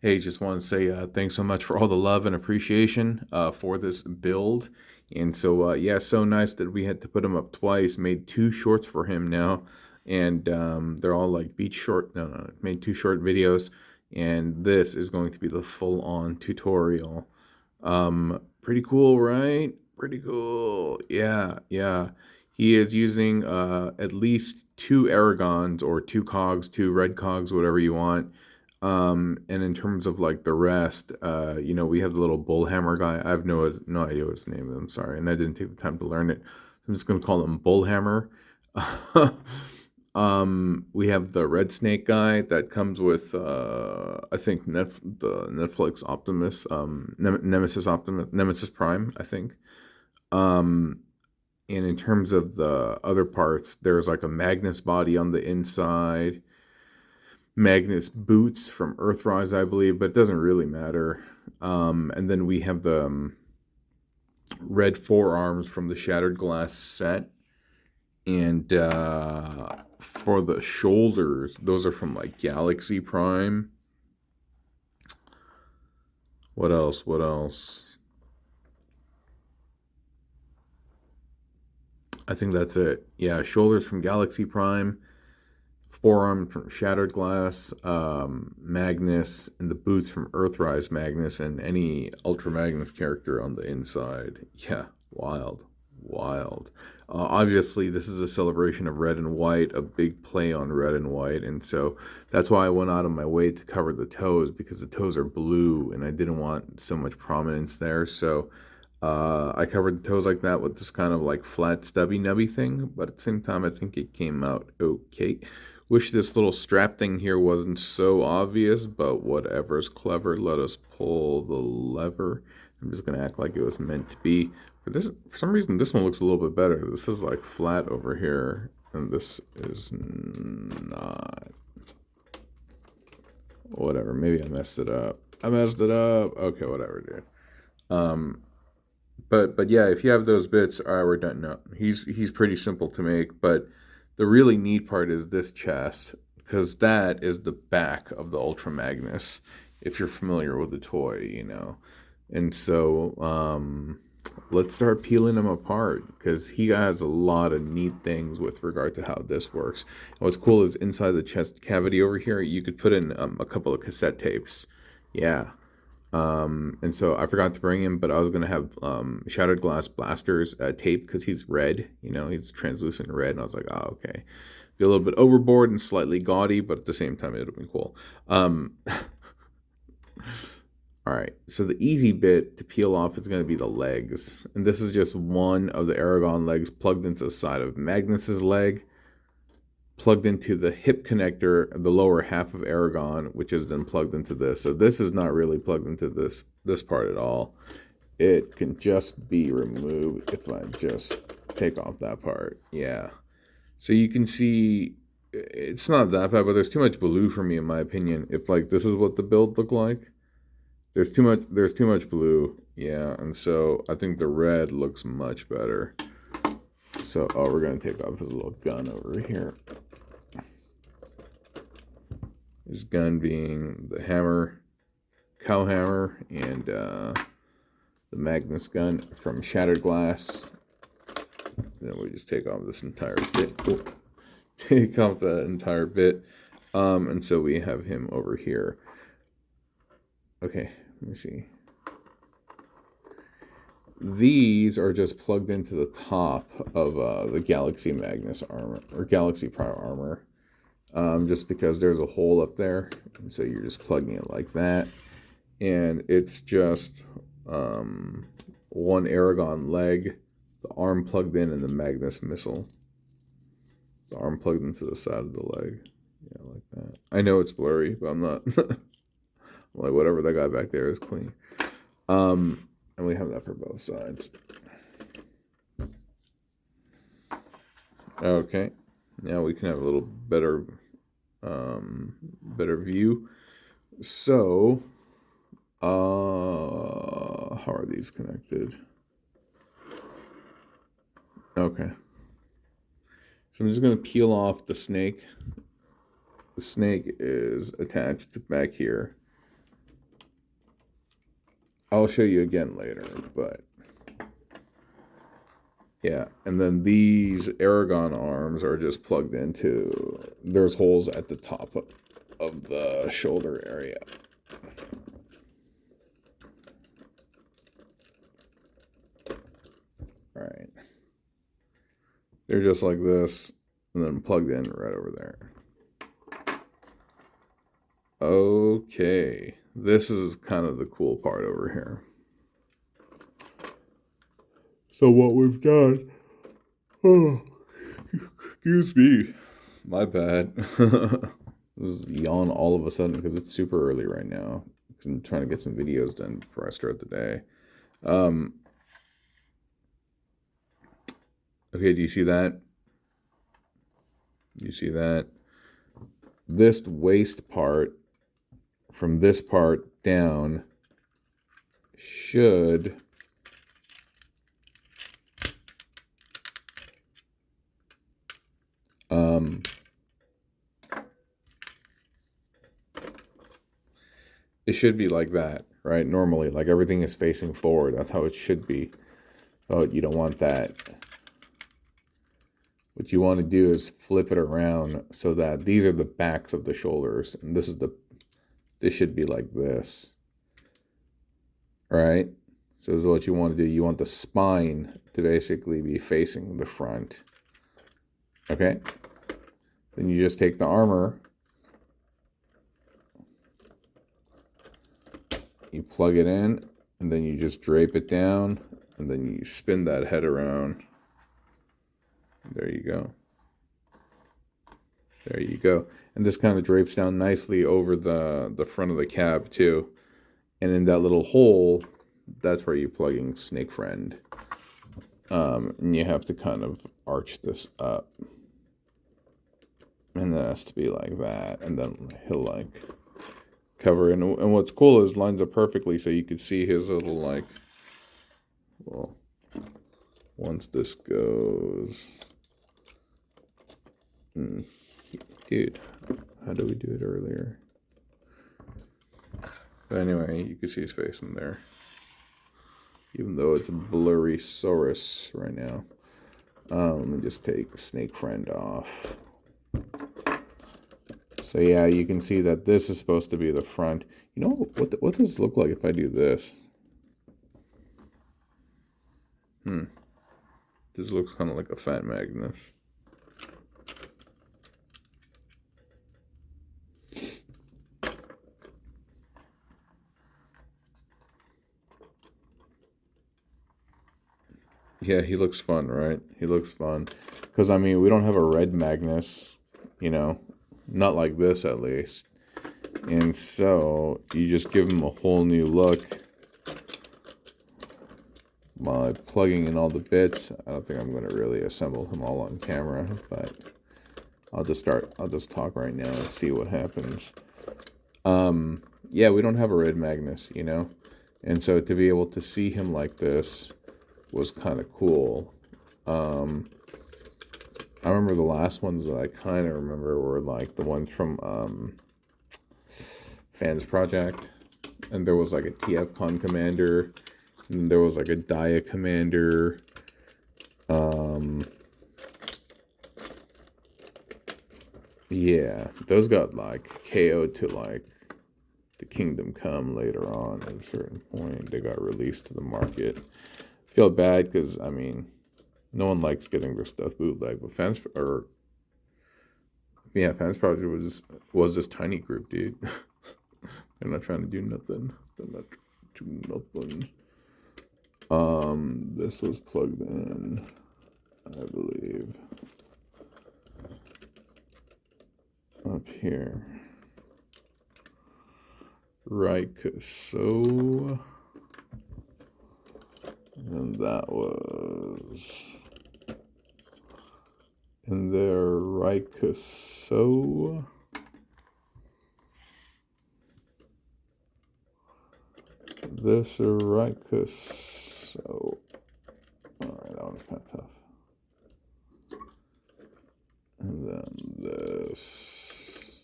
Hey, just want to say thanks so much for all the love and appreciation for this build. And so, yeah, so nice that we had to put him up twice. Made two shorts for him now, and they're all like beach short. No, no, made two short videos, and this is going to be the full-on tutorial. Pretty cool, right? Pretty cool. Yeah, yeah. He is using at least two Aragons or two cogs, two red cogs, whatever you want. And in terms of like the rest, we have the little bullhammer guy. I have no idea what his name is. I'm sorry, and I didn't take the time to learn it. I'm just gonna call him Bullhammer. We have the red snake guy that comes with I think the Netflix Optimus, Nemesis Optimus, Nemesis Prime, I think. Um, and in terms of the other parts, there's like a Magnus body on the inside, Magnus boots from Earthrise, I believe, but it doesn't really matter. And then we have the red forearms from the Shattered Glass set. And for the shoulders, those are from like Galaxy Prime. What else? What else? I think that's it. Yeah, shoulders from Galaxy Prime, forearm from Shattered Glass, Magnus, and the boots from Earthrise Magnus, and any Ultra Magnus character on the inside. Yeah, wild, wild. Obviously, this is a celebration of red and white, a big play on red and white, and so that's why I went out of my way to cover the toes, because the toes are blue, and I didn't want so much prominence there. So I covered the toes like that with this kind of like flat stubby nubby thing, but at the same time, I think it came out okay. Wish this little strap thing here wasn't so obvious, but whatever's clever. Let us pull the lever. I'm just gonna act like it was meant to be. For some reason, this one looks a little bit better. This is like flat over here, and this is not. Whatever. Maybe I messed it up. I messed it up. Okay, whatever, dude. Um, but yeah, if you have those bits, all right, we're done. No, he's pretty simple to make, but the really neat part is this chest, because that is the back of the Ultra Magnus. If you're familiar with the toy. And so let's start peeling him apart, because he has a lot of neat things with regard to how this works. And what's cool is inside the chest cavity over here, you could put in a couple of cassette tapes. Yeah. And so I forgot to bring him, but I was gonna have Shattered Glass Blasters tape, because he's red. He's translucent red, and I was like, oh, okay. Be a little bit overboard and slightly gaudy, but at the same time, it'll be cool. All right, so the easy bit to peel off is going to be the legs. And this is just one of the Aragon legs plugged into the side of Magnus's leg, plugged into the hip connector, the lower half of Aragon, which is then plugged into this. So this is not really plugged into this part at all. It can just be removed if I just take off that part. Yeah. So you can see it's not that bad, but there's too much blue for me, in my opinion. If like this is what the build looked like, there's too much blue. Yeah, and so I think the red looks much better. So we're gonna take off his little gun over here. His gun being the hammer, cow hammer, and the Magnus gun from Shattered Glass. Then we just take off this entire bit. Oh, take off that entire bit. And so we have him over here. Okay, let me see. These are just plugged into the top of the Galaxy Magnus armor, or Galaxy Prime armor, just because there's a hole up there, and so you're just plugging it like that, and it's just one Aragon leg, the arm plugged in, and the Magnus missile, the arm plugged into the side of the leg. Yeah, like that. I know it's blurry, but I'm not. Like whatever that guy back there is clean. And we have that for both sides. Okay, now we can have a little better view. So how are these connected? Okay, so I'm just gonna peel off the snake. The snake is attached back here. I'll show you again later, but yeah. And then these Aragon arms are just plugged into, there's holes at the top of the shoulder area. All right. They're just like this, and then plugged in right over there. Okay, this is kind of the cool part over here. So what we've done, oh, excuse me, my bad. I was yawn all of a sudden because it's super early right now. I'm trying to get some videos done before I start the day. Okay, do you see that? You see that? This waist part, from this part down, should it should be like that, right? Normally, like everything is facing forward. That's how it should be. But you don't want that. What you want to do is flip it around so that these are the backs of the shoulders, and this should be like this. Right? So this is what you want to do. You want the spine to basically be facing the front. Okay? Then you just take the armor, you plug it in, and then you just drape it down, and then you spin that head around. There you go. There you go. And this kind of drapes down nicely over the front of the cab too. And in that little hole, that's where you're plugging Snake Friend. And you have to kind of arch this up. And that has to be like that. And then he'll like cover it. And what's cool is lines up perfectly so you could see his little like, well, once this goes, dude, how did we do it earlier? But anyway, you can see his face in there, even though it's a blurry Saurus right now. Let me just take Snake Friend off. So yeah, you can see that this is supposed to be the front. You know, what does it look like if I do this? This looks kind of like a fat Magnus. Yeah, he looks fun, right? He looks fun. Because, I mean, we don't have a red Magnus, you know? Not like this, at least. And so, you just give him a whole new look by plugging in all the bits. I don't think I'm going to really assemble him all on camera, but I'll just talk right now and see what happens. Yeah, we don't have a red Magnus, you know? And so, to be able to see him like this was kind of cool. I remember the last ones that I kind of remember were like the ones from Fans Project, and there was like a TFCon commander, and there was like a Dia commander. Yeah, those got like KO'd to like the Kingdom Come later on. At a certain point, they got released to the market. Feel bad because, I mean, no one likes getting their stuff bootleg, but Fans Project was this tiny group, dude. They're not trying to do nothing. They're not doing nothing. This was plugged in, I believe, up here. Right, so. And that was in there, right? So this right? So all right, that one's kind of tough. And then this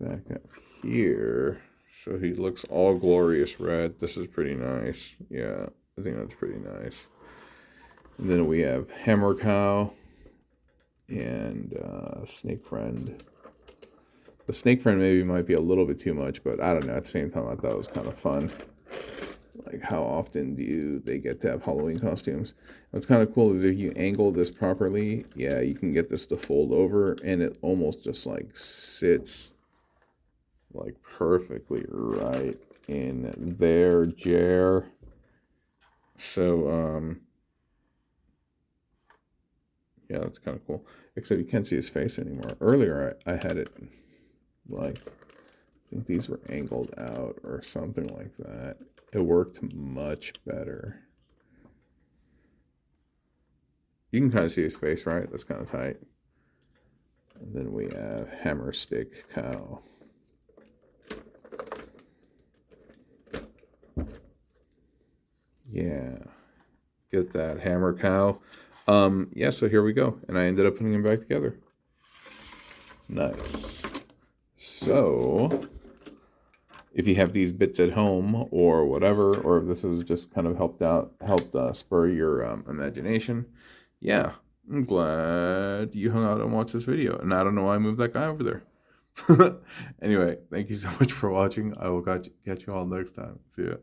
back up here. So he looks all glorious red. This is pretty nice. Yeah, I think that's pretty nice. And then we have Hammer Cow and Snake Friend. The Snake Friend maybe might be a little bit too much, but I don't know. At the same time, I thought it was kind of fun. Like, how often do they get to have Halloween costumes? What's kind of cool is if you angle this properly, yeah, you can get this to fold over, and it almost just like sits like perfectly right in there, Jer. So, yeah, that's kind of cool. Except you can't see his face anymore. Earlier, I had it like, I think these were angled out or something like that. It worked much better. You can kind of see his face, right? That's kind of tight. And then we have Hammer Stick Cow. Yeah. Get that Hammer Cow. Yeah, so here we go. And I ended up putting them back together. Nice. So, if you have these bits at home or whatever, or if this has just kind of helped spur your imagination, yeah, I'm glad you hung out and watched this video. And I don't know why I moved that guy over there. Anyway, thank you so much for watching. I will catch you all next time. See ya.